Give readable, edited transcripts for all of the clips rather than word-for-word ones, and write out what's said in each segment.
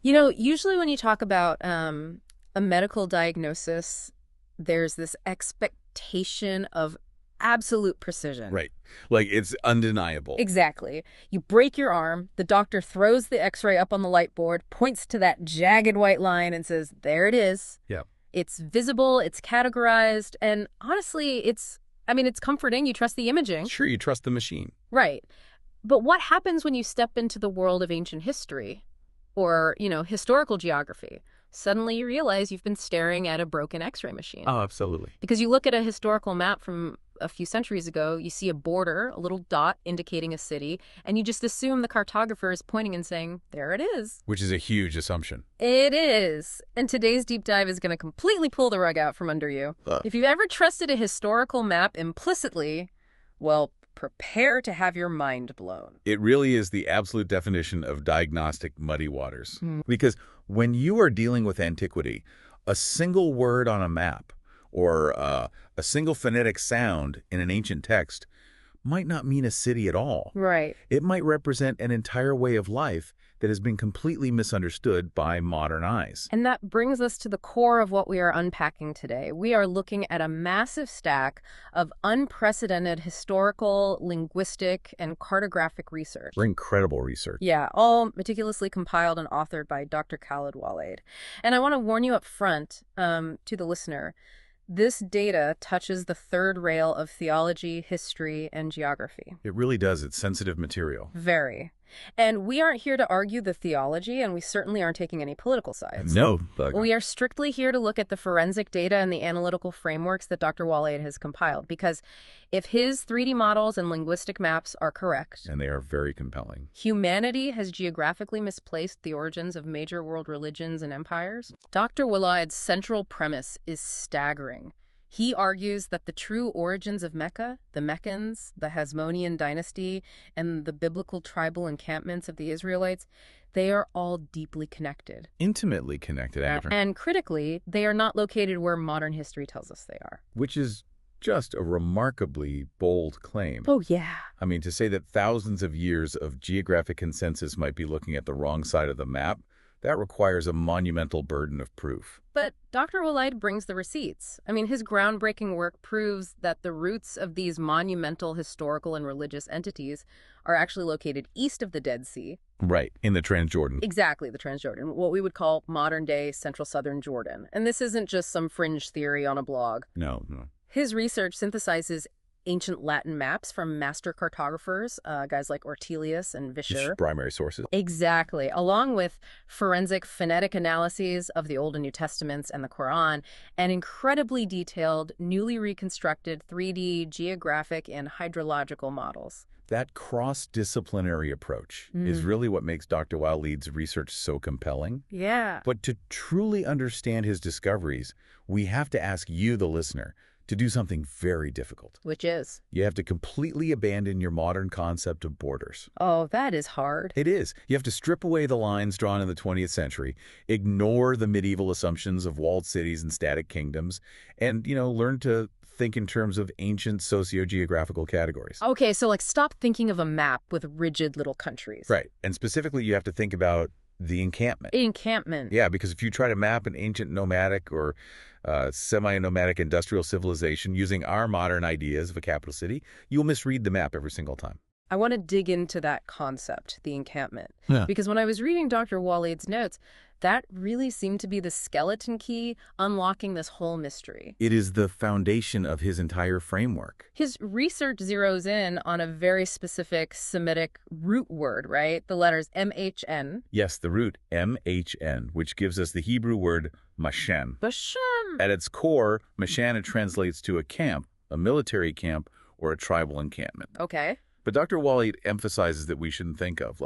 You know, usually when you talk about a medical diagnosis, there's this expectation of absolute precision. Right. Like it's undeniable. Exactly. You break your arm, the doctor throws the x-ray up on the light board, points to that jagged white line and says, there it is. Yeah. It's visible, it's categorized, and honestly, it's comforting. You trust the imaging. Sure, you trust the machine. Right. But what happens when you step into the world of ancient history or, historical geography? Suddenly you realize you've been staring at a broken x-ray machine. Oh, absolutely. Because you look at a historical map from a few centuries ago, you see a border, a little dot indicating a city, and you just assume the cartographer is pointing and saying, there it is. Which is a huge assumption. It is. And today's deep dive is going to completely pull the rug out from under you. If you've ever trusted a historical map implicitly, well, prepare to have your mind blown. It really is the absolute definition of diagnostic muddy waters. Because when you are dealing with antiquity, a single word on a map or a single phonetic sound in an ancient text might not mean a city at all. Right. It might represent an entire way of life that has been completely misunderstood by modern eyes. And that brings us to the core of what we are unpacking today. We are looking at a massive stack of unprecedented historical, linguistic, and cartographic research. Incredible research. Yeah, all meticulously compiled and authored by Dr. Khaled Waleed. And I want to warn you up front to the listener, this data touches the third rail of theology, history, and geography. It really does. It's sensitive material. Very. And we aren't here to argue the theology, and we certainly aren't taking any political sides. No. We are strictly here to look at the forensic data and the analytical frameworks that Dr. Waleed has compiled, because if his 3D models and linguistic maps are correct, and they are very compelling, humanity has geographically misplaced the origins of major world religions and empires. Dr. Waleed's central premise is staggering. He argues that the true origins of Mecca, the Meccans, the Hasmonean dynasty, and the biblical tribal encampments of the Israelites, they are all deeply connected. intimately connected. And critically, they are not located where modern history tells us they are. Which is just a remarkably bold claim. Oh, yeah. I mean, to say that thousands of years of geographic consensus might be looking at the wrong side of the map, that requires a monumental burden of proof. But Dr. Waleed brings the receipts. I mean, his groundbreaking work proves that the roots of these monumental historical and religious entities are actually located east of the Dead Sea. Right, in the Transjordan. Exactly, the Transjordan, what we would call modern-day central southern Jordan. And this isn't just some fringe theory on a blog. No. His research synthesizes ancient Latin maps from master cartographers, guys like Ortelius and Vischer. Primary sources. Exactly, along with forensic phonetic analyses of the Old and New Testaments and the Quran, and incredibly detailed, newly reconstructed 3D geographic and hydrological models. That cross-disciplinary approach is really what makes Dr. Waleed's research so compelling. Yeah. But to truly understand his discoveries, we have to ask you, the listener, to do something very difficult. Which is? You have to completely abandon your modern concept of borders. Oh, that is hard. It is. You have to strip away the lines drawn in the 20th century, ignore the medieval assumptions of walled cities and static kingdoms, and, learn to think in terms of ancient socio-geographical categories. Okay, so stop thinking of a map with rigid little countries. Right. And specifically, you have to think about the encampment. Encampment. Yeah, because if you try to map an ancient nomadic or semi-nomadic industrial civilization using our modern ideas of a capital city, you'll misread the map every single time. I want to dig into that concept, the encampment. Yeah. Because when I was reading Dr. Waleed's notes, that really seemed to be the skeleton key unlocking this whole mystery. It is the foundation of his entire framework. His research zeroes in on a very specific Semitic root word, right? The letters MHN. Yes, the root MHN, which gives us the Hebrew word Machaneh. Bashan. At its core, Machaneh translates to a camp, a military camp, or a tribal encampment. Okay. But Dr. Waleed emphasizes that we shouldn't think of,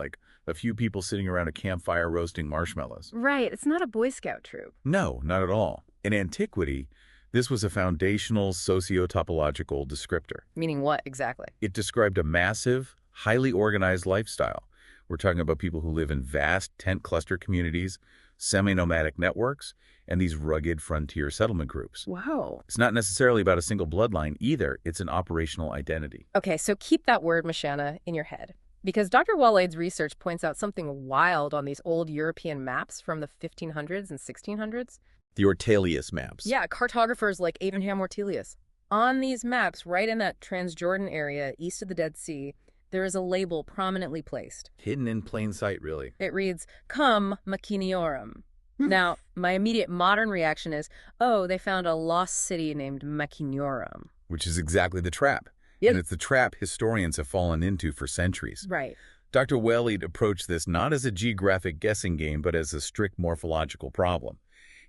a few people sitting around a campfire roasting marshmallows. Right. It's not a Boy Scout troop. No, not at all. In antiquity, this was a foundational socio-topological descriptor. Meaning what exactly? It described a massive, highly organized lifestyle. We're talking about people who live in vast tent cluster communities, semi-nomadic networks, and these rugged frontier settlement groups. Wow. It's not necessarily about a single bloodline either. It's an operational identity. Okay, so keep that word, Machaneh, in your head. Because Dr. Waleed's research points out something wild on these old European maps from the 1500s and 1600s. The Ortelius maps. Yeah, cartographers like Abraham Ortelius. On these maps, right in that Transjordan area east of the Dead Sea, there is a label prominently placed. Hidden in plain sight, really. It reads, "Cum Machiniorum." Now, my immediate modern reaction is, oh, they found a lost city named Machiniorum. Which is exactly the trap. Yep. And it's the trap historians have fallen into for centuries. Right. Dr. Waleed approached this not as a geographic guessing game, but as a strict morphological problem.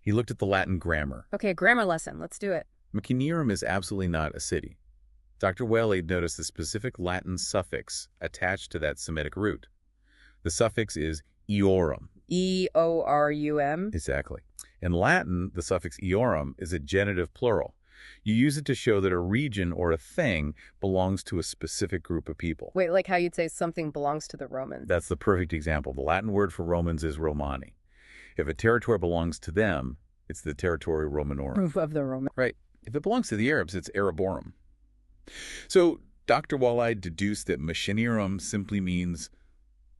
He looked at the Latin grammar. Okay, grammar lesson. Let's do it. Machiniorum is absolutely not a city. Dr. Waleed noticed the specific Latin suffix attached to that Semitic root. The suffix is eorum. E-O-R-U-M? Exactly. In Latin, the suffix eorum is a genitive plural. You use it to show that a region or a thing belongs to a specific group of people. Wait, like how you'd say something belongs to the Romans. That's the perfect example. The Latin word for Romans is Romani. If a territory belongs to them, it's the territory Romanorum. Proof of the Roman. Right. If it belongs to the Arabs, it's Araborum. So Dr. Waleed deduced that Machaneh simply means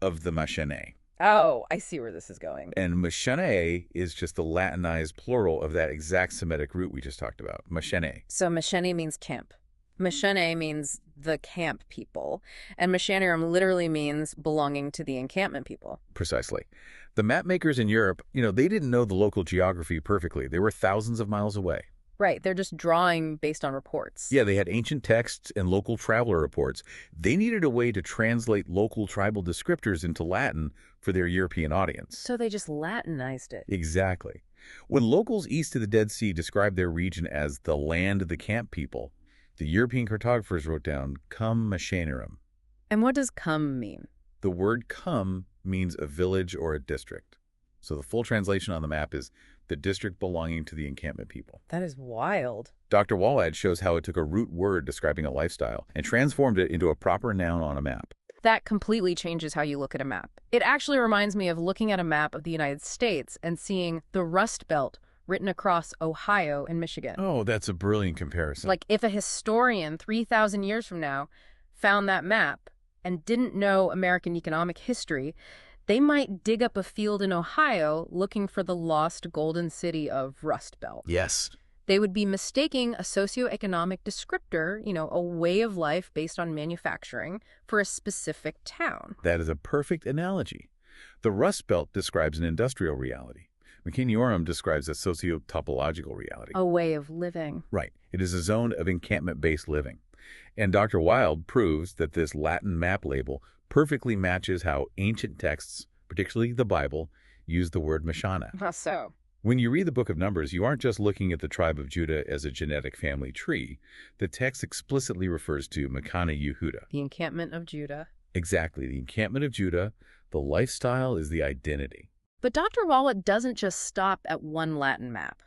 of the Machaneh. Oh, I see where this is going. And Machaneh is just the Latinized plural of that exact Semitic root we just talked about, Machaneh. So Machaneh means camp. Machaneh means the camp people. And Machaneh literally means belonging to the encampment people. Precisely. The map makers in Europe, they didn't know the local geography perfectly. They were thousands of miles away. Right, they're just drawing based on reports. Yeah, they had ancient texts and local traveler reports. They needed a way to translate local tribal descriptors into Latin for their European audience. So they just Latinized it. Exactly. When locals east of the Dead Sea described their region as the land of the camp people, the European cartographers wrote down cum Machaneh. And what does cum mean? The word cum means a village or a district. So the full translation on the map is the district belonging to the encampment people. That is wild. Dr. Waleed shows how it took a root word describing a lifestyle and transformed it into a proper noun on a map. That completely changes how you look at a map. It actually reminds me of looking at a map of the United States and seeing the Rust Belt written across Ohio and Michigan. Oh, that's a brilliant comparison. Like if a historian 3,000 years from now found that map and didn't know American economic history, they might dig up a field in Ohio looking for the lost golden city of Rust Belt. Yes. They would be mistaking a socioeconomic descriptor, a way of life based on manufacturing, for a specific town. That is a perfect analogy. The Rust Belt describes an industrial reality. Machiniorum describes a socio-topological reality. A way of living. Right. It is a zone of encampment-based living. And Dr. Waleed proves that this Latin map label perfectly matches how ancient texts, particularly the Bible, use the word Machaneh. How so? When you read the book of Numbers, you aren't just looking at the tribe of Judah as a genetic family tree. The text explicitly refers to Machaneh Yehuda. The encampment of Judah. Exactly, the encampment of Judah. The lifestyle is the identity. But Dr. Waleed doesn't just stop at one Latin map.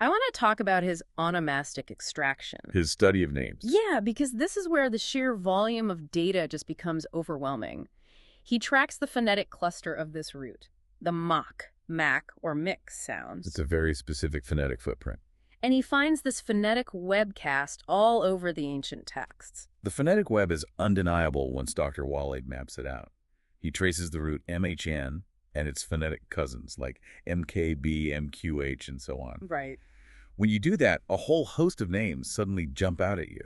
I want to talk about his onomastic extraction. His study of names. Yeah, because this is where the sheer volume of data just becomes overwhelming. He tracks the phonetic cluster of this root, the mach, mac, or mix sounds. It's a very specific phonetic footprint. And he finds this phonetic web cast all over the ancient texts. The phonetic web is undeniable once Dr. Waleed maps it out. He traces the root MHN and its phonetic cousins like MKB, MQH, and so on. Right. When you do that, a whole host of names suddenly jump out at you.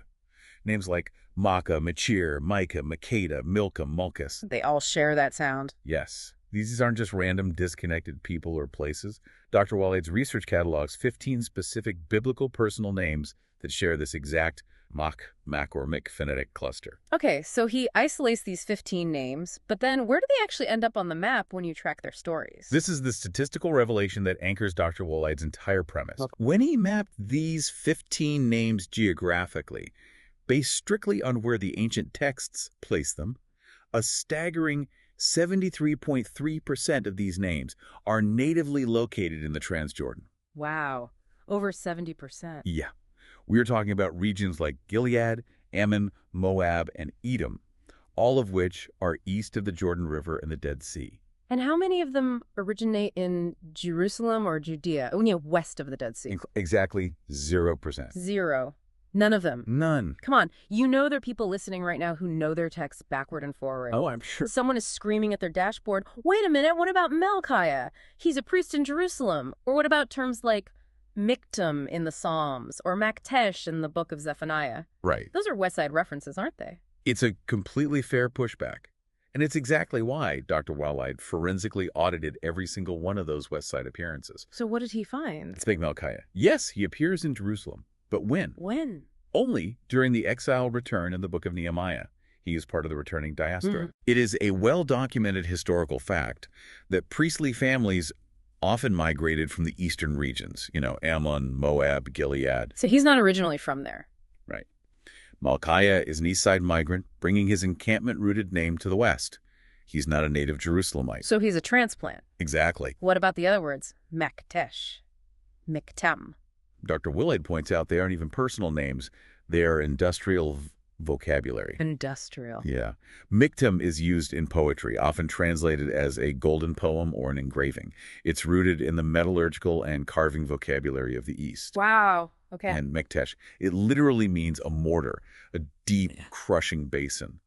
Names like Makkah, Machir, Micah, Makeda, Milka, Mulkus. They all share that sound. Yes. These aren't just random disconnected people or places. Dr. Waleed's research catalogs 15 specific biblical personal names that share this exact Mach, Mac, or Mick phonetic cluster. Okay, so he isolates these 15 names, but then where do they actually end up on the map when you track their stories? This is the statistical revelation that anchors Dr. Waleed's entire premise. When he mapped these 15 names geographically, based strictly on where the ancient texts place them, a staggering 73.3% of these names are natively located in the Transjordan. Wow, over 70%. Yeah. We are talking about regions like Gilead, Ammon, Moab, and Edom, all of which are east of the Jordan River and the Dead Sea. And how many of them originate in Jerusalem or Judea, west of the Dead Sea? Exactly 0%. Zero. None of them. None. Come on, you know there are people listening right now who know their texts backward and forward. Oh, I'm sure. Someone is screaming at their dashboard, wait a minute, what about Melchiah? He's a priest in Jerusalem. Or what about terms like Miktam in the Psalms or Maktesh in the book of Zephaniah? Right. Those are West Side references, aren't they? It's a completely fair pushback. And it's exactly why Dr. Waleed forensically audited every single one of those West Side appearances. So what did he find? Let's make Melchiah. Yes, he appears in Jerusalem. But when? When? Only during the exile return in the book of Nehemiah. He is part of the returning diaspora. It is a well-documented historical fact that priestly families often migrated from the eastern regions, Ammon, Moab, Gilead. So he's not originally from there. Right. Melchiah is an east side migrant, bringing his encampment-rooted name to the west. He's not a native Jerusalemite. So he's a transplant. Exactly. What about the other words? Maktesh. Miktam. Dr. Waleed points out they aren't even personal names. They are industrial vocabulary. Industrial. Yeah. Miktam is used in poetry, often translated as a golden poem or an engraving. It's rooted in the metallurgical and carving vocabulary of the East. Wow. Okay. And Maktesh, it literally means a mortar, a deep, crushing basin.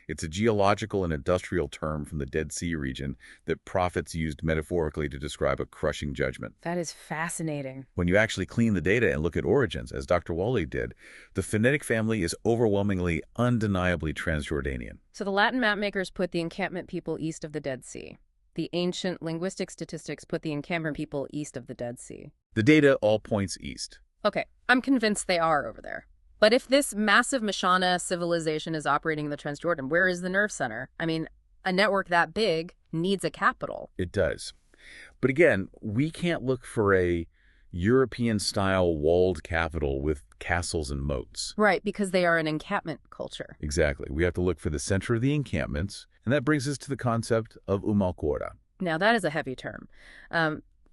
It's a geological and industrial term from the Dead Sea region that prophets used metaphorically to describe a crushing judgment. That is fascinating. When you actually clean the data and look at origins, as Dr. Waleed did, the phonetic family is overwhelmingly, undeniably Transjordanian. So the Latin mapmakers put the encampment people east of the Dead Sea. The ancient linguistic statistics put the encampment people east of the Dead Sea. The data all points east. Okay, I'm convinced they are over there. But if this massive Machaneh civilization is operating in the Transjordan, where is the nerve center? I mean, a network that big needs a capital. It does. But again, we can't look for a European-style walled capital with castles and moats. Right, because they are an encampment culture. Exactly. We have to look for the center of the encampments, and that brings us to the concept of al-Qura. Now, that is a heavy term.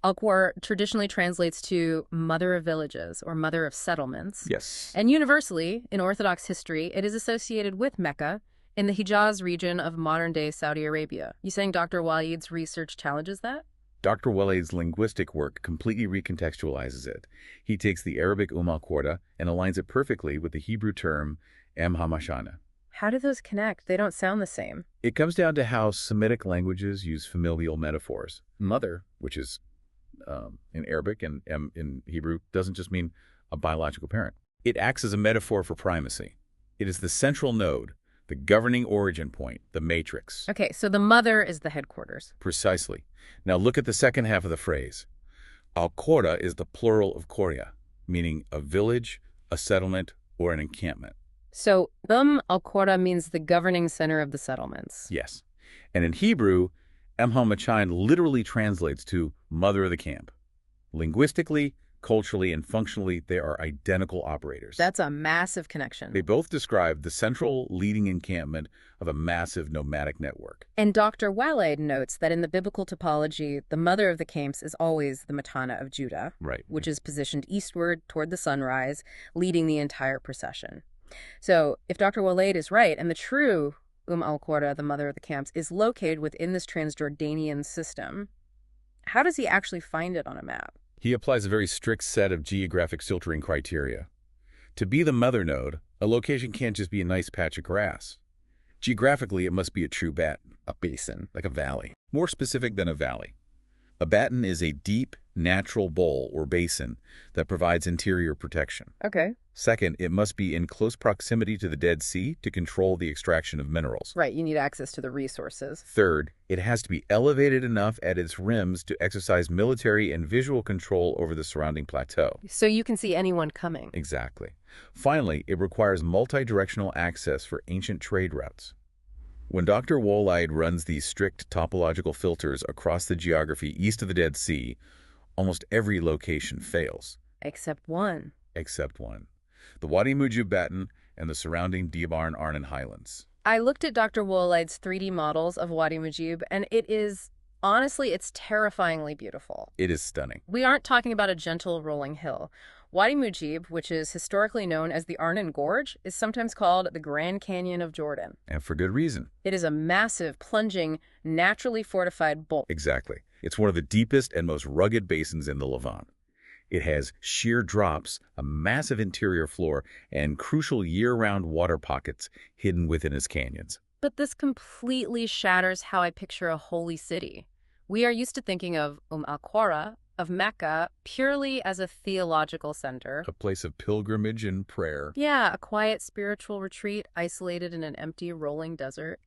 Al-Qura traditionally translates to mother of villages or mother of settlements. Yes. And universally, in Orthodox history, it is associated with Mecca in the Hijaz region of modern-day Saudi Arabia. You saying Dr. Waleed's research challenges that? Dr. Waleed's linguistic work completely recontextualizes it. He takes the Arabic al-Qura and aligns it perfectly with the Hebrew term Machaneh. How do those connect? They don't sound the same. It comes down to how Semitic languages use familial metaphors. Mother, which is in Arabic and in Hebrew, doesn't just mean a biological parent. It acts as a metaphor for primacy. It is the central node, the governing origin point, the matrix. Okay, so the mother is the headquarters. Precisely. Now look at the second half of the phrase. Al-Qura is the plural of Qoria, meaning a village, a settlement, or an encampment. So, al-Qura means the governing center of the settlements. Yes. And in Hebrew, Machaneh literally translates to mother of the camp. Linguistically, culturally, and functionally, they are identical operators. That's a massive connection. They both describe the central leading encampment of a massive nomadic network. And Dr. Waleed notes that in the biblical topology, the mother of the camps is always the Machaneh of Judah, Right. which is positioned eastward toward the sunrise, leading the entire procession. So if Dr. Waleed is right, and the true al-Qura, the mother of the camps, is located within this Transjordanian system, how does he actually find it on a map? He applies a very strict set of geographic filtering criteria. To be the mother node, a location can't just be a nice patch of grass. Geographically, it must be a true batten, a basin, like a valley. More specific than a valley. A batten is a deep, natural bowl or basin that provides interior protection. Okay. Second, it must be in close proximity to the Dead Sea to control the extraction of minerals. Right, you need access to the resources. Third, it has to be elevated enough at its rims to exercise military and visual control over the surrounding plateau. So you can see anyone coming. Exactly. Finally, it requires multi-directional access for ancient trade routes. When Dr. Waleed runs these strict topological filters across the geography east of the Dead Sea, almost every location fails. Except one. Except one. The Wadi Mujib Batten and the surrounding Diyarbakir Arnon Highlands. I looked at Dr. Waleed's 3D models of Wadi Mujib, and honestly, it's terrifyingly beautiful. It is stunning. We aren't talking about a gentle rolling hill. Wadi Mujib, which is historically known as the Arnon Gorge, is sometimes called the Grand Canyon of Jordan. And for good reason. It is a massive, plunging, naturally fortified bowl. Exactly. It's one of the deepest and most rugged basins in the Levant. It has sheer drops, a massive interior floor, and crucial year-round water pockets hidden within its canyons. But this completely shatters how I picture a holy city. We are used to thinking of al-Qura, of Mecca, purely as a theological center. A place of pilgrimage and prayer. Yeah, a quiet spiritual retreat isolated in an empty, rolling desert.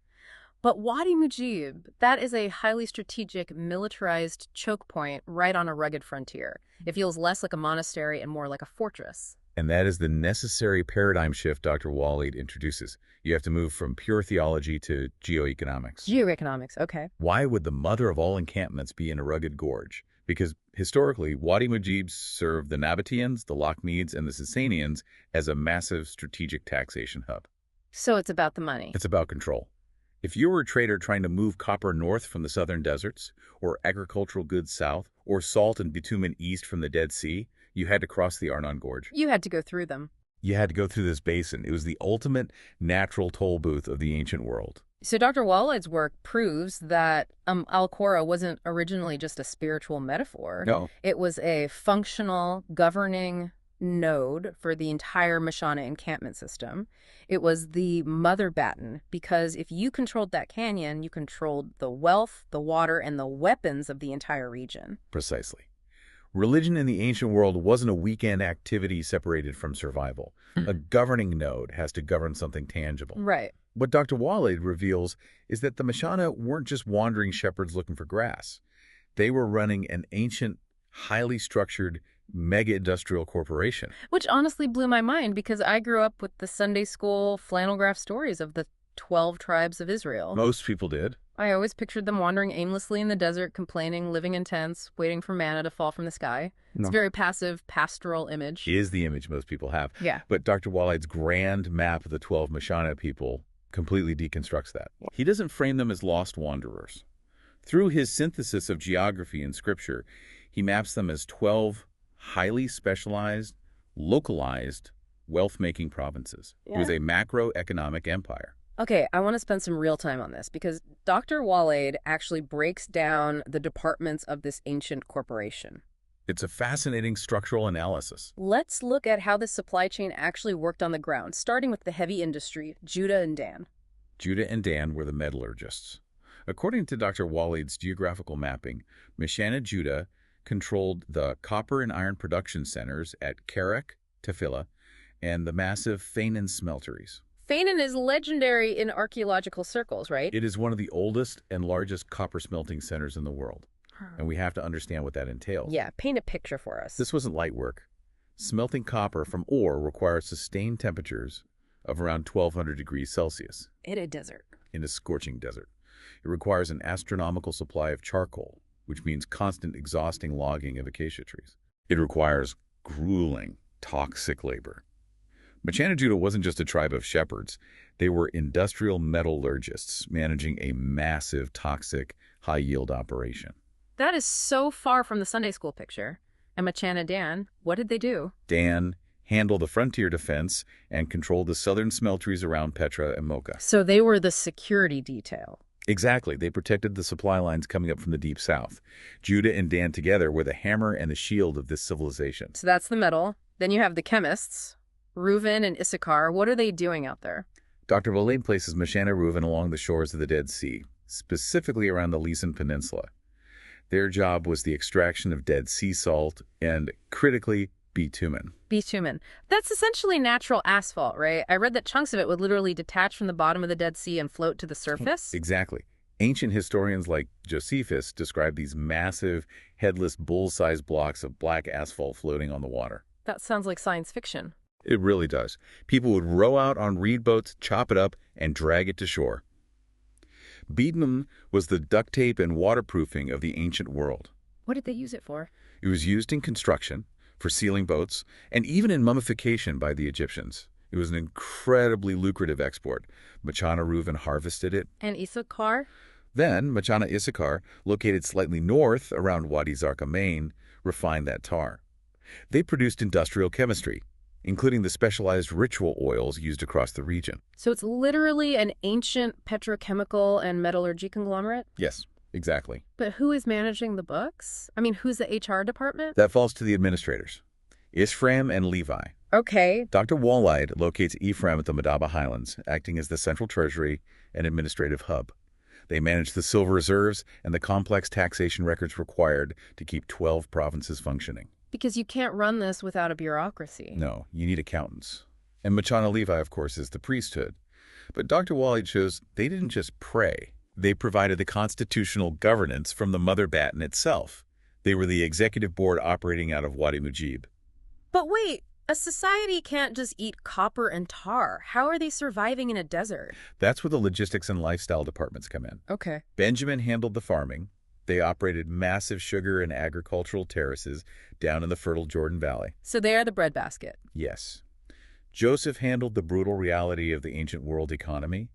But Wadi Mujib, that is a highly strategic, militarized choke point right on a rugged frontier. It feels less like a monastery and more like a fortress. And that is the necessary paradigm shift Dr. Waleed introduces. You have to move from pure theology to geoeconomics. Geoeconomics, okay. Why would the mother of all encampments be in a rugged gorge? Because historically, Wadi Mujib served the Nabateans, the Lakhmids, and the Sasanians as a massive strategic taxation hub. So it's about the money. It's about control. If you were a trader trying to move copper north from the southern deserts, or agricultural goods south, or salt and bitumen east from the Dead Sea, you had to cross the Arnon Gorge. You had to go through them. You had to go through this basin. It was the ultimate natural toll booth of the ancient world. So Dr. Waleed's work proves that al-Qura wasn't originally just a spiritual metaphor. No. It was a functional, governing node for the entire Machaneh encampment system. It was the mother batten, because if you controlled that canyon, you controlled the wealth, the water, and the weapons of the entire region. Precisely. Religion in the ancient world wasn't a weekend activity separated from survival. A governing node has to govern something tangible. Right. What Dr. Waleed reveals is that the Machaneh weren't just wandering shepherds looking for grass. They were running an ancient, highly structured, mega-industrial corporation. Which honestly blew my mind, because I grew up with the Sunday school flannel graph stories of the 12 tribes of Israel. Most people did. I always pictured them wandering aimlessly in the desert, complaining, living in tents, waiting for manna to fall from the sky. It's a very passive, pastoral image. Is the image most people have. Yeah. But Dr. Waleed's grand map of the 12 Machaneh people completely deconstructs that. He doesn't frame them as lost wanderers. Through his synthesis of geography and scripture, he maps them as 12 highly specialized, localized, wealth-making provinces. Yeah. It was a macroeconomic empire. Okay, I want to spend some real time on this, because Dr. Waleed actually breaks down the departments of this ancient corporation. It's a fascinating structural analysis. Let's look at how this supply chain actually worked on the ground, starting with the heavy industry, Judah and Dan. Judah and Dan were the metallurgists. According to Dr. Waleed's geographical mapping, Machaneh Judah controlled the copper and iron production centers at Kerek, Tefillah, and the massive Fainan smelteries. Fainan is legendary in archaeological circles, right? It is one of the oldest and largest copper smelting centers in the world, and we have to understand what that entails. Yeah, paint a picture for us. This wasn't light work. Smelting copper from ore requires sustained temperatures of around 1,200 degrees Celsius. In a desert. In a scorching desert. It requires an astronomical supply of charcoal, which means constant exhausting logging of acacia trees. It requires grueling, toxic labor. Machaneh Judah wasn't just a tribe of shepherds. They were industrial metallurgists managing a massive, toxic, high-yield operation. That is so far from the Sunday school picture. And Machaneh Dan, what did they do? Dan handled the frontier defense and controlled the southern smelteries around Petra and Mocha. So they were the security detail. Exactly. They protected the supply lines coming up from the deep south. Judah and Dan together were the hammer and the shield of this civilization. So that's the metal. Then you have the chemists, Reuven and Issachar. What are they doing out there? Dr. Waleed places Machaneh Reuven along the shores of the Dead Sea, specifically around the Lysan Peninsula. Their job was the extraction of Dead Sea salt and, critically, bitumen. Bitumen. That's essentially natural asphalt, right? I read that chunks of it would literally detach from the bottom of the Dead Sea and float to the surface. Exactly. Ancient historians like Josephus describe these massive, headless, bull-sized blocks of black asphalt floating on the water. That sounds like science fiction. It really does. People would row out on reed boats, chop it up, and drag it to shore. Bitumen was the duct tape and waterproofing of the ancient world. What did they use it for? It was used in construction, for sealing boats, and even in mummification by the Egyptians. It was an incredibly lucrative export. Machaneh Reuven harvested it. And Issachar? Then, Machaneh Issachar, located slightly north around Wadi Zarqa, Maine, refined that tar. They produced industrial chemistry, including the specialized ritual oils used across the region. So it's literally an ancient petrochemical and metallurgy conglomerate? Yes. Exactly. But who is managing the books? I mean, who's the HR department? That falls to the administrators, Ephraim and Levi. Okay. Dr. Waleed locates Ephraim at the Madaba Highlands, acting as the central treasury and administrative hub. They manage the silver reserves and the complex taxation records required to keep 12 provinces functioning. Because you can't run this without a bureaucracy. No, you need accountants. And Machaneh Levi, of course, is the priesthood. But Dr. Waleed shows they didn't just pray. They provided the constitutional governance from the mother batten itself. They were the executive board operating out of Wadi Mujib. But wait, a society can't just eat copper and tar. How are they surviving in a desert? That's where the logistics and lifestyle departments come in. Okay. Benjamin handled the farming. They operated massive sugar and agricultural terraces down in the fertile Jordan Valley. So they are the breadbasket. Yes. Joseph handled the brutal reality of the ancient world economy,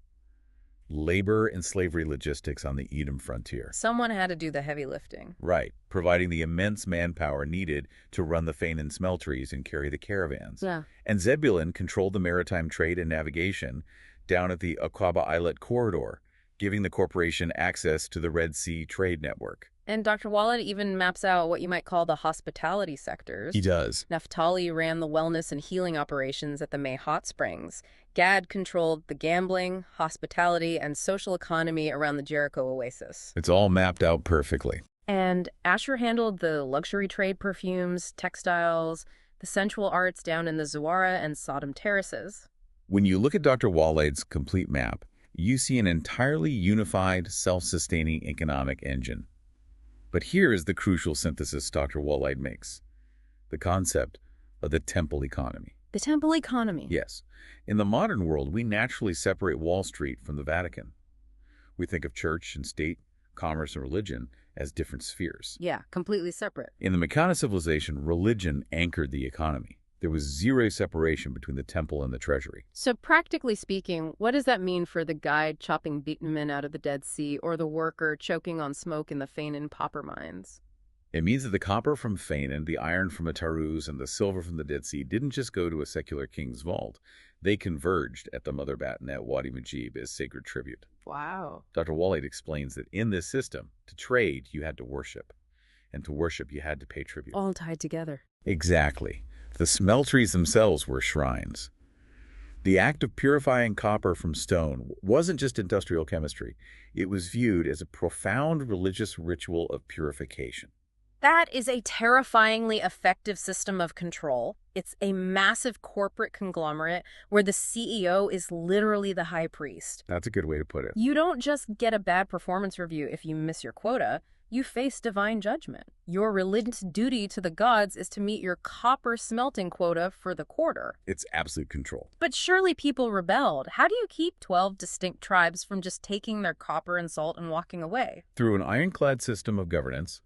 labor and slavery logistics on the Edom frontier. Someone had to do the heavy lifting. Right, providing the immense manpower needed to run the Fainan smelteries and carry the caravans. Yeah. And Zebulun controlled the maritime trade and navigation down at the Aqaba Islet corridor, giving the corporation access to the Red Sea trade network. And Dr. Waleed even maps out what you might call the hospitality sectors. He does. Naphtali ran the wellness and healing operations at the May Hot Springs. Gad controlled the gambling, hospitality, and social economy around the Jericho oasis. It's all mapped out perfectly. And Asher handled the luxury trade perfumes, textiles, the sensual arts down in the Zuwara and Sodom terraces. When you look at Dr. Waleed's complete map, you see an entirely unified, self-sustaining economic engine. But here is the crucial synthesis Dr. Waleed makes. The concept of the temple economy. The temple economy. Yes. In the modern world, we naturally separate Wall Street from the Vatican. We think of church and state, commerce and religion as different spheres. Yeah, completely separate. In the Machaneh civilization, religion anchored the economy. There was zero separation between the temple and the treasury. So practically speaking, what does that mean for the guide chopping bitumen out of the Dead Sea or the worker choking on smoke in the Fainan copper mines? It means that the copper from Fainan, the iron from a Taurus, and the silver from the Dead Sea didn't just go to a secular king's vault. They converged at the mother batten at Wadi Mujib as sacred tribute. Wow. Dr. Waleed explains that in this system, to trade, you had to worship. And to worship, you had to pay tribute. All tied together. Exactly. The smelteries themselves were shrines. The act of purifying copper from stone wasn't just industrial chemistry. It was viewed as a profound religious ritual of purification. That is a terrifyingly effective system of control. It's a massive corporate conglomerate where the CEO is literally the high priest. That's a good way to put it. You don't just get a bad performance review if you miss your quota. You face divine judgment. Your religious duty to the gods is to meet your copper smelting quota for the quarter. It's absolute control. But surely people rebelled. How do you keep 12 distinct tribes from just taking their copper and salt and walking away? Through an ironclad system of governance,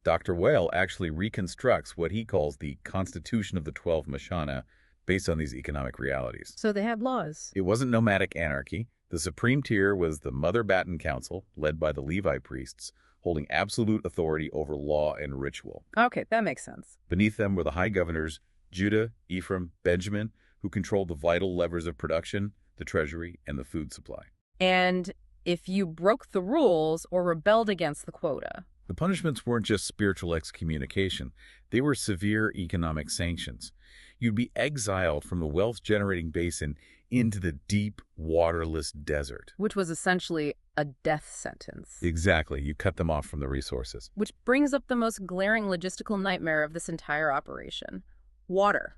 Dr. Wale actually reconstructs what he calls the Constitution of the 12 Machaneh based on these economic realities. So they had laws. It wasn't nomadic anarchy. The supreme tier was the Mother Batten Council, led by the Levi priests, holding absolute authority over law and ritual. Okay, that makes sense. Beneath them were the high governors, Judah, Ephraim, Benjamin, who controlled the vital levers of production, the treasury, and the food supply. And if you broke the rules or rebelled against the quota? The punishments weren't just spiritual excommunication. They were severe economic sanctions. You'd be exiled from the wealth-generating basin into the deep, waterless desert. Which was essentially a death sentence. Exactly. You cut them off from the resources. Which brings up the most glaring logistical nightmare of this entire operation. Water.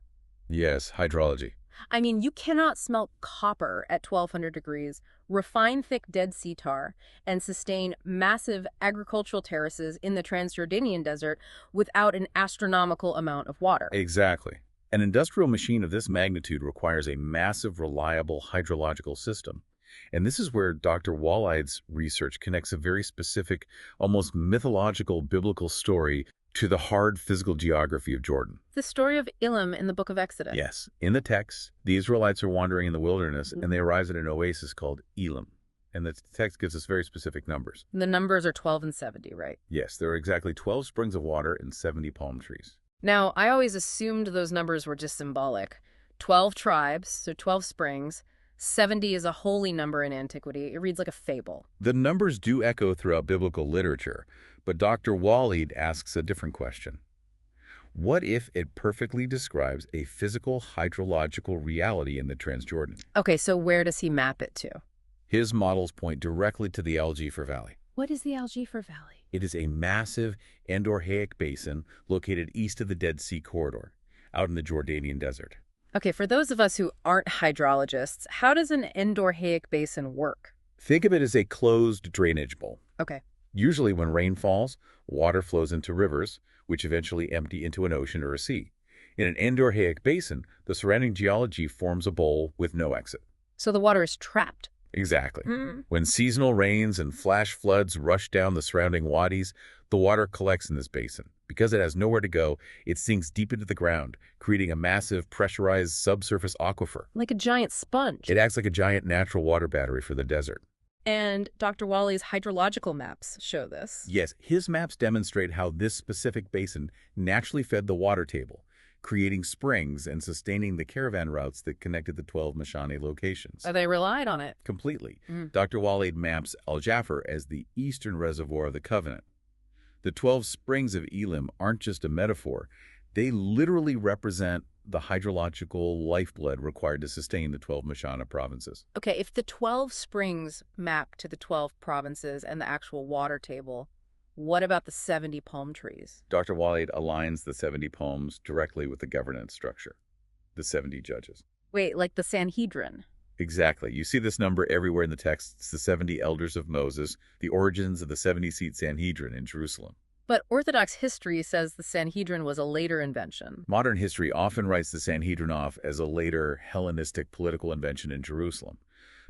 Yes, hydrology. I mean, you cannot smelt copper at 1200 degrees, refine thick Dead Sea tar, and sustain massive agricultural terraces in the Transjordanian desert without an astronomical amount of water. Exactly. An industrial machine of this magnitude requires a massive, reliable hydrological system. And this is where Dr. Waleed's research connects a very specific, almost mythological biblical story to the hard physical geography of Jordan. The story of Elam in the book of Exodus. Yes. In the text, the Israelites are wandering in the wilderness, and they arrive at an oasis called Elam. And the text gives us very specific numbers. The numbers are 12 and 70, right? Yes, there are exactly 12 springs of water and 70 palm trees. Now, I always assumed those numbers were just symbolic. 12 tribes, so 12 springs, 70 is a holy number in antiquity. It reads like a fable. The numbers do echo throughout biblical literature, but Dr. Waleed asks a different question. What if it perfectly describes a physical hydrological reality in the Transjordan? Okay, so where does he map it to? His models point directly to the Algefer Valley. What is the Algefer Valley? It is a massive endorheic basin located east of the Dead Sea corridor, out in the Jordanian desert. Okay, for those of us who aren't hydrologists, how does an endorheic basin work? Think of it as a closed drainage bowl. Okay. Usually when rain falls, water flows into rivers, which eventually empty into an ocean or a sea. In an endorheic basin, the surrounding geology forms a bowl with no exit. So the water is trapped. Exactly. When seasonal rains and flash floods rush down the surrounding wadis, the water collects in this basin. Because it has nowhere to go, it sinks deep into the ground, creating a massive pressurized subsurface aquifer. Like a giant sponge. It acts like a giant natural water battery for the desert. And Dr. Waleed's hydrological maps show this. Yes, his maps demonstrate how this specific basin naturally fed the water table, creating springs and sustaining the caravan routes that connected the 12 Machaneh locations. They relied on it. Completely. Dr. Waleed maps Al-Jafar as the eastern reservoir of the covenant. The 12 springs of Elim aren't just a metaphor. They literally represent the hydrological lifeblood required to sustain the 12 Machaneh provinces. Okay, if the 12 springs map to the 12 provinces and the actual water table, what about the 70 palm trees? Dr. Waleed aligns the 70 palms directly with the governance structure, the 70 judges. Wait, like the Sanhedrin? Exactly. You see this number everywhere in the text. It's the 70 elders of Moses, the origins of the 70-seat Sanhedrin in Jerusalem. But Orthodox history says the Sanhedrin was a later invention. Modern history often writes the Sanhedrin off as a later Hellenistic political invention in Jerusalem.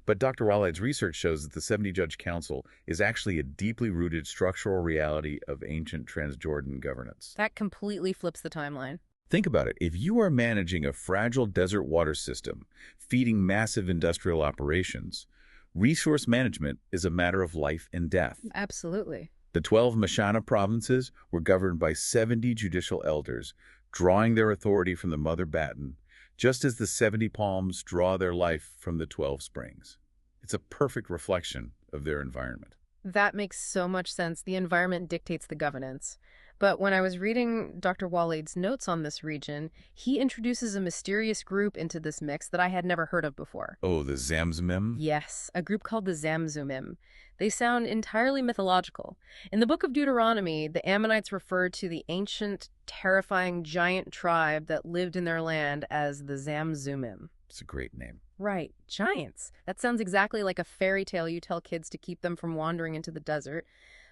But Dr. Waleed's research shows that the 70-judge council is actually a deeply rooted structural reality of ancient Transjordan governance. That completely flips the timeline. Think about it. If you are managing a fragile desert water system, feeding massive industrial operations, resource management is a matter of life and death. Absolutely. The 12 Machaneh provinces were governed by 70 judicial elders, drawing their authority from the mother baton, just as the 70 palms draw their life from the 12 springs. It's a perfect reflection of their environment. That makes so much sense. The environment dictates the governance. But when I was reading Dr. Waleed's notes on this region, he introduces a mysterious group into this mix that I had never heard of before. Oh, the Zamzumim? Yes, a group called the Zamzumim. They sound entirely mythological. In the book of Deuteronomy, the Ammonites refer to the ancient, terrifying giant tribe that lived in their land as the Zamzumim. It's a great name. Right, giants. That sounds exactly like a fairy tale you tell kids to keep them from wandering into the desert.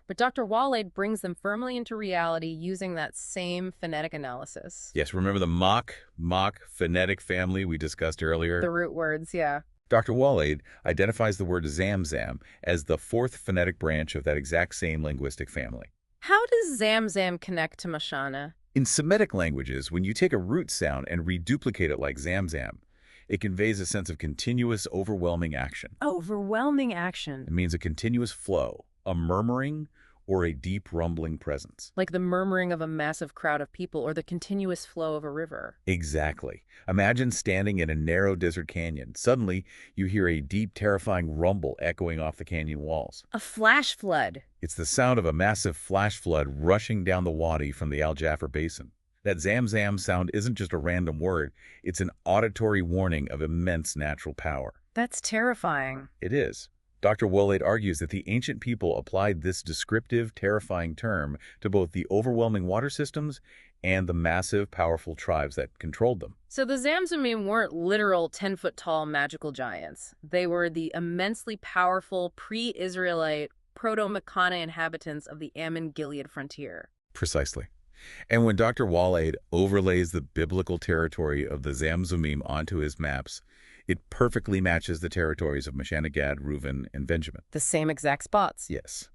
But Dr. Waleed brings them firmly into reality using that same phonetic analysis. Yes, remember the Mach phonetic family we discussed earlier? The root words, yeah. Dr. Waleed identifies the word Zamzam as the fourth phonetic branch of that exact same linguistic family. How does Zamzam connect to Machaneh? In Semitic languages, when you take a root sound and reduplicate it like Zamzam, it conveys a sense of continuous, overwhelming action. Overwhelming action. It means a continuous flow, a murmuring, or a deep rumbling presence. Like the murmuring of a massive crowd of people or the continuous flow of a river. Exactly. Imagine standing in a narrow desert canyon. Suddenly, you hear a deep, terrifying rumble echoing off the canyon walls. A flash flood. It's the sound of a massive flash flood rushing down the wadi from the Al-Jafar Basin. That Zamzam sound isn't just a random word. It's an auditory warning of immense natural power. That's terrifying. It is. Dr. Waleed argues that the ancient people applied this descriptive, terrifying term to both the overwhelming water systems and the massive, powerful tribes that controlled them. So the Zamzumim weren't literal 10-foot-tall magical giants. They were the immensely powerful pre-Israelite, proto-Machaneh inhabitants of the Ammon-Gilead frontier. Precisely. And when Dr. Waleed overlays the biblical territory of the Zamzumim onto his maps, it perfectly matches the territories of Machaneh, Gad, Reuven, and Benjamin. The same exact spots. Yes.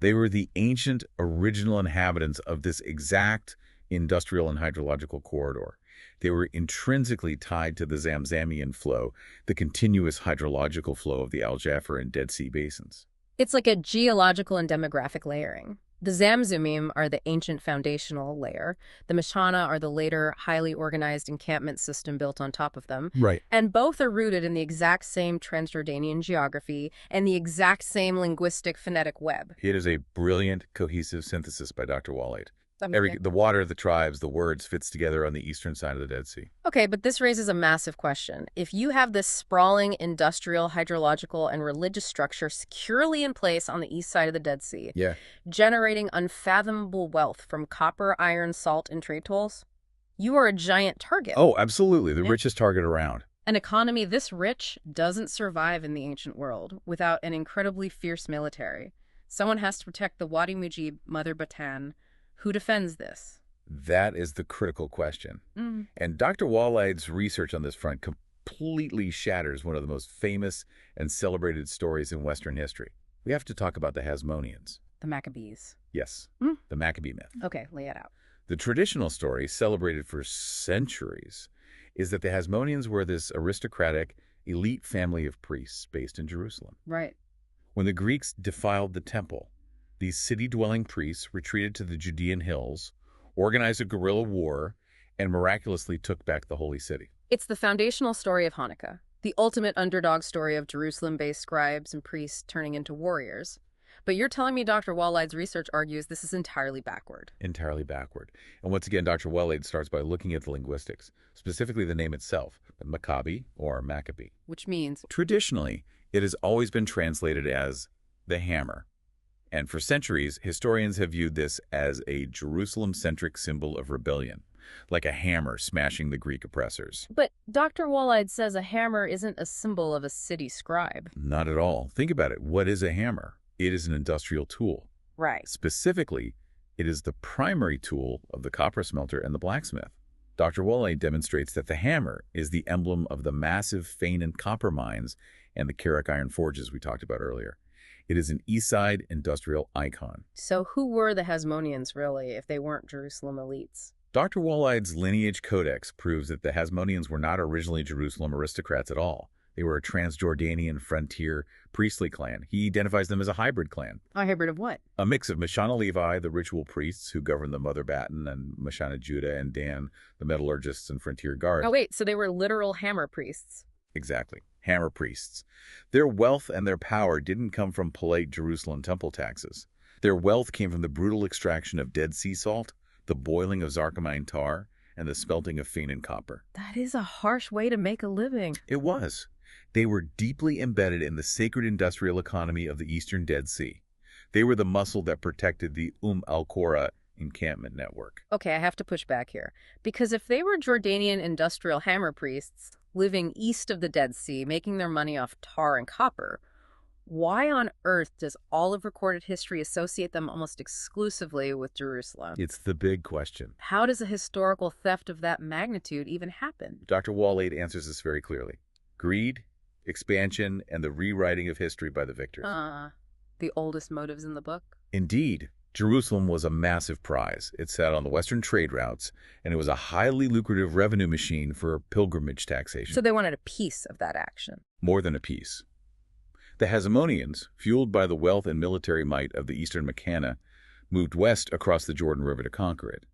They were the ancient original inhabitants of this exact industrial and hydrological corridor. They were intrinsically tied to the Zamzamian flow, the continuous hydrological flow of the Al-Jafar and Dead Sea basins. It's like a geological and demographic layering. The Zamzumim are the ancient foundational layer. The Machaneh are the later, highly organized encampment system built on top of them. Right. And both are rooted in the exact same Transjordanian geography and the exact same linguistic phonetic web. It is a brilliant, cohesive synthesis by Dr. Waleed. Okay. The water, the tribes, the words fits together on the eastern side of the Dead Sea. Okay, but this raises a massive question. If you have this sprawling industrial, hydrological, and religious structure securely in place on the east side of the Dead Sea, Yeah. generating unfathomable wealth from copper, iron, salt, and trade tolls, you are a giant target. Oh, absolutely. The richest target around. An economy this rich doesn't survive in the ancient world without an incredibly fierce military. Someone has to protect the Wadi Mujib, Mother Batan. Who defends this? That is the critical question. And Dr. Waleed's research on this front completely shatters one of the most famous and celebrated stories in Western history. We have to talk about the Hasmoneans. The Maccabees. Yes, the Maccabee myth. Okay, lay it out. The traditional story, celebrated for centuries, is that the Hasmoneans were this aristocratic, elite family of priests based in Jerusalem. Right. When the Greeks defiled the temple, these city-dwelling priests retreated to the Judean hills, organized a guerrilla war, and miraculously took back the holy city. It's the foundational story of Hanukkah, the ultimate underdog story of Jerusalem-based scribes and priests turning into warriors. But you're telling me Dr. Waleed's research argues this is entirely backward. Entirely backward. And once again, Dr. Waleed starts by looking at the linguistics, specifically the name itself, Maccabee or Maccabee. Which means? Traditionally, it has always been translated as the hammer. And for centuries, historians have viewed this as a Jerusalem-centric symbol of rebellion, like a hammer smashing the Greek oppressors. But Dr. Waleed says a hammer isn't a symbol of a city scribe. Not at all. Think about it. What is a hammer? It is an industrial tool. Right. Specifically, it is the primary tool of the copper smelter and the blacksmith. Dr. Waleed demonstrates that the hammer is the emblem of the massive Fein and copper mines and the Carrick iron forges we talked about earlier. It is an Eastside industrial icon. So who were the Hasmoneans, really, if they weren't Jerusalem elites? Dr. Waleed's lineage codex proves that the Hasmoneans were not originally Jerusalem aristocrats at all. They were a Transjordanian frontier priestly clan. He identifies them as a hybrid clan. A hybrid of what? A mix of Machaneh Levi, the ritual priests who governed the Mother Batan, and Machaneh Judah and Dan, the metallurgists and frontier guards. Oh, wait, so they were literal hammer priests. Exactly. Hammer priests. Their wealth and their power didn't come from polite Jerusalem temple taxes. Their wealth came from the brutal extraction of Dead Sea salt, the boiling of Zarqamine tar, and the smelting of Fein and copper. That is a harsh way to make a living. It was. They were deeply embedded in the sacred industrial economy of the eastern Dead Sea. They were the muscle that protected the al-Qura encampment network. Okay, I have to push back here. Because if they were Jordanian industrial hammer priests living east of the Dead Sea, making their money off tar and copper, why on earth does all of recorded history associate them almost exclusively with Jerusalem? It's the big question. How does a historical theft of that magnitude even happen? Dr. Waleed answers this very clearly. Greed, expansion, and the rewriting of history by the victors. The oldest motives in the book? Indeed. Jerusalem was a massive prize. It sat on the western trade routes, and it was a highly lucrative revenue machine for pilgrimage taxation. So they wanted a piece of that action. More than a piece. The Hasmoneans, fueled by the wealth and military might of the eastern Machaneh, moved west across the Jordan River to conquer it.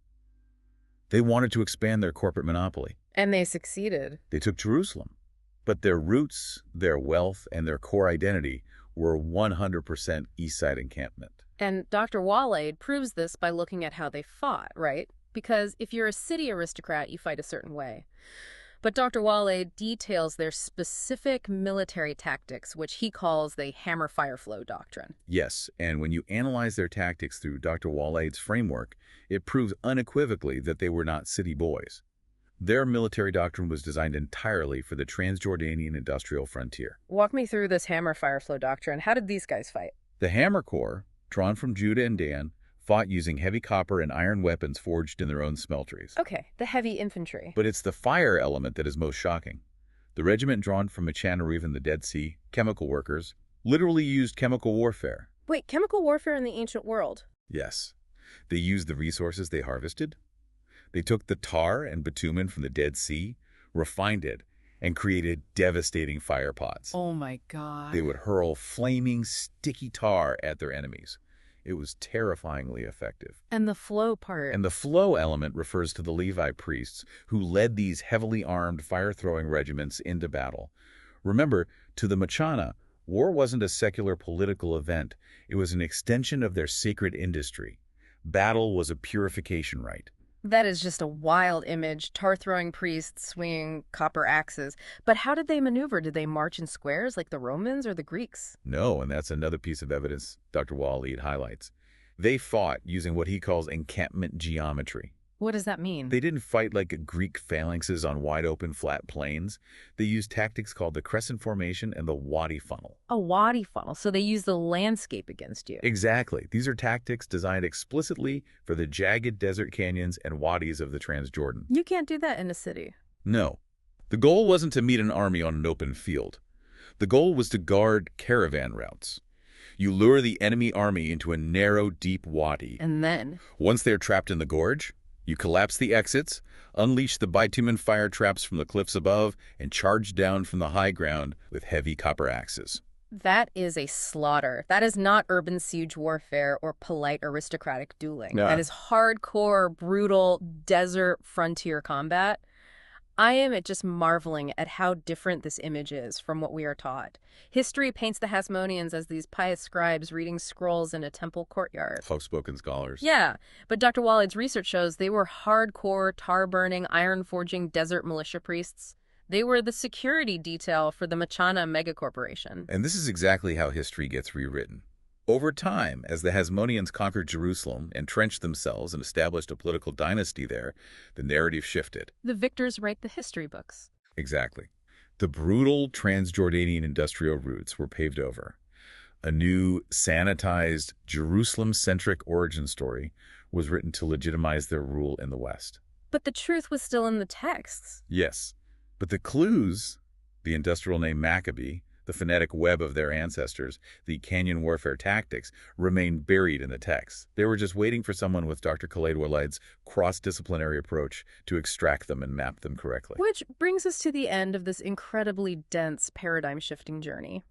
They wanted to expand their corporate monopoly. And they succeeded. They took Jerusalem. But their roots, their wealth, and their core identity were 100% Eastside encampment. And Dr. Waleed proves this by looking at how they fought, right? Because if you're a city aristocrat, you fight a certain way. But Dr. Waleed details their specific military tactics, which he calls the hammer fire flow doctrine. Yes, and when you analyze their tactics through Dr. Waleed's framework, it proves unequivocally that they were not city boys. Their military doctrine was designed entirely for the Transjordanian industrial frontier. Walk me through this hammer fire flow doctrine. How did these guys fight? The Hammer Corps, drawn from Judah and Dan, fought using heavy copper and iron weapons forged in their own smelteries. Okay, the heavy infantry. But it's the fire element that is most shocking. The regiment drawn from Machaneh in the Dead Sea, chemical workers, literally used chemical warfare. Wait, chemical warfare in the ancient world? Yes. They used the resources they harvested. They took the tar and bitumen from the Dead Sea, refined it, and created devastating fire pots. Oh my God. They would hurl flaming, sticky tar at their enemies. It was terrifyingly effective. And the flow part. And the flow element refers to the Levi priests who led these heavily armed fire-throwing regiments into battle. Remember, to the Machaneh, war wasn't a secular political event. It was an extension of their sacred industry. Battle was a purification rite. That is just a wild image, tar-throwing priests swinging copper axes. But how did they maneuver? Did they march in squares like the Romans or the Greeks? No, and that's another piece of evidence Dr. Waleed highlights. They fought using what he calls encampment geometry. What does that mean? They didn't fight like Greek phalanxes on wide-open flat plains. They used tactics called the crescent formation and the wadi funnel. A wadi funnel, so they use the landscape against you. Exactly. These are tactics designed explicitly for the jagged desert canyons and wadis of the Transjordan. You can't do that in a city. No. The goal wasn't to meet an army on an open field. The goal was to guard caravan routes. You lure the enemy army into a narrow, deep wadi. And then? Once they're trapped in the gorge, you collapse the exits, unleash the bitumen fire traps from the cliffs above, and charge down from the high ground with heavy copper axes. That is a slaughter. That is not urban siege warfare or polite aristocratic dueling. No. That is hardcore, brutal, desert frontier combat. I am just marveling at how different this image is from what we are taught. History paints the Hasmoneans as these pious scribes reading scrolls in a temple courtyard. Soft-spoken scholars. Yeah, but Dr. Waleed's research shows they were hardcore, tar-burning, iron-forging desert militia priests. They were the security detail for the Machaneh megacorporation. And this is exactly how history gets rewritten. Over time, as the Hasmoneans conquered Jerusalem, entrenched themselves, and established a political dynasty there, the narrative shifted. The victors write the history books. Exactly. The brutal Transjordanian industrial routes were paved over. A new, sanitized, Jerusalem-centric origin story was written to legitimize their rule in the West. But the truth was still in the texts. Yes, but the clues, the industrial name Maccabee, the phonetic web of their ancestors, the canyon warfare tactics, remained buried in the text. They were just waiting for someone with Dr. Khaled Waleed's cross-disciplinary approach to extract them and map them correctly. Which brings us to the end of this incredibly dense paradigm-shifting journey.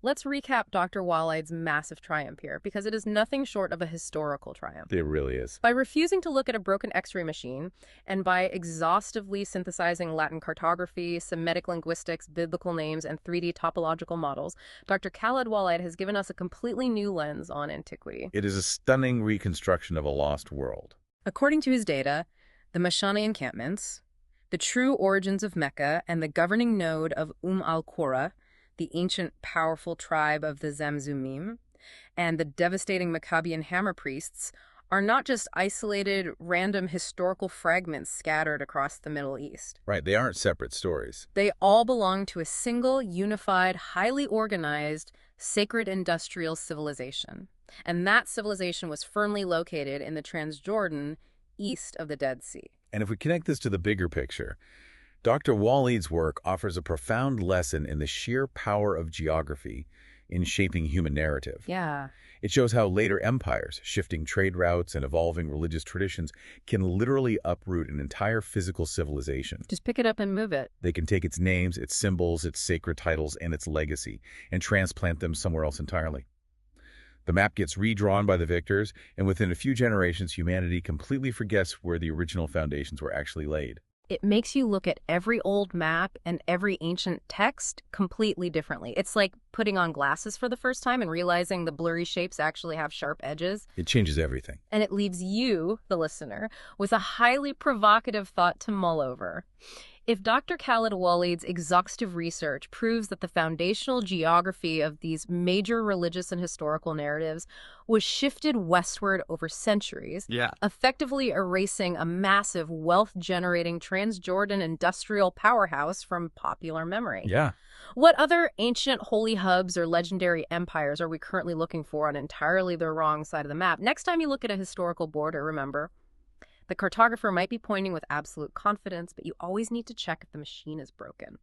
Let's recap Dr. Waleed's massive triumph here, because it is nothing short of a historical triumph. It really is. By refusing to look at a broken X-ray machine, and by exhaustively synthesizing Latin cartography, Semitic linguistics, biblical names, and 3D topological models, Dr. Khaled Waleed has given us a completely new lens on antiquity. It is a stunning reconstruction of a lost world. According to his data, the Machaneh encampments, the true origins of Mecca, and the governing node of al-Qura, the ancient powerful tribe of the Zamzumim, and the devastating Maccabean hammer priests are not just isolated, random historical fragments scattered across the Middle East. Right, they aren't separate stories. They all belong to a single, unified, highly organized, sacred industrial civilization. And that civilization was firmly located in the Transjordan, east of the Dead Sea. And if we connect this to the bigger picture, Dr. Waleed's work offers a profound lesson in the sheer power of geography in shaping human narrative. Yeah. It shows how later empires, shifting trade routes and evolving religious traditions, can literally uproot an entire physical civilization. Just pick it up and move it. They can take its names, its symbols, its sacred titles, and its legacy, and transplant them somewhere else entirely. The map gets redrawn by the victors, and within a few generations, humanity completely forgets where the original foundations were actually laid. It makes you look at every old map and every ancient text completely differently. It's like putting on glasses for the first time and realizing the blurry shapes actually have sharp edges. It changes everything. And it leaves you, the listener, with a highly provocative thought to mull over. If Dr. Khaled Waleed's exhaustive research proves that the foundational geography of these major religious and historical narratives was shifted westward over centuries, effectively erasing a massive wealth-generating Transjordan industrial powerhouse from popular memory. What other ancient holy hubs or legendary empires are we currently looking for on entirely the wrong side of the map? Next time you look at a historical border, remember, the cartographer might be pointing with absolute confidence, but you always need to check if the machine is broken.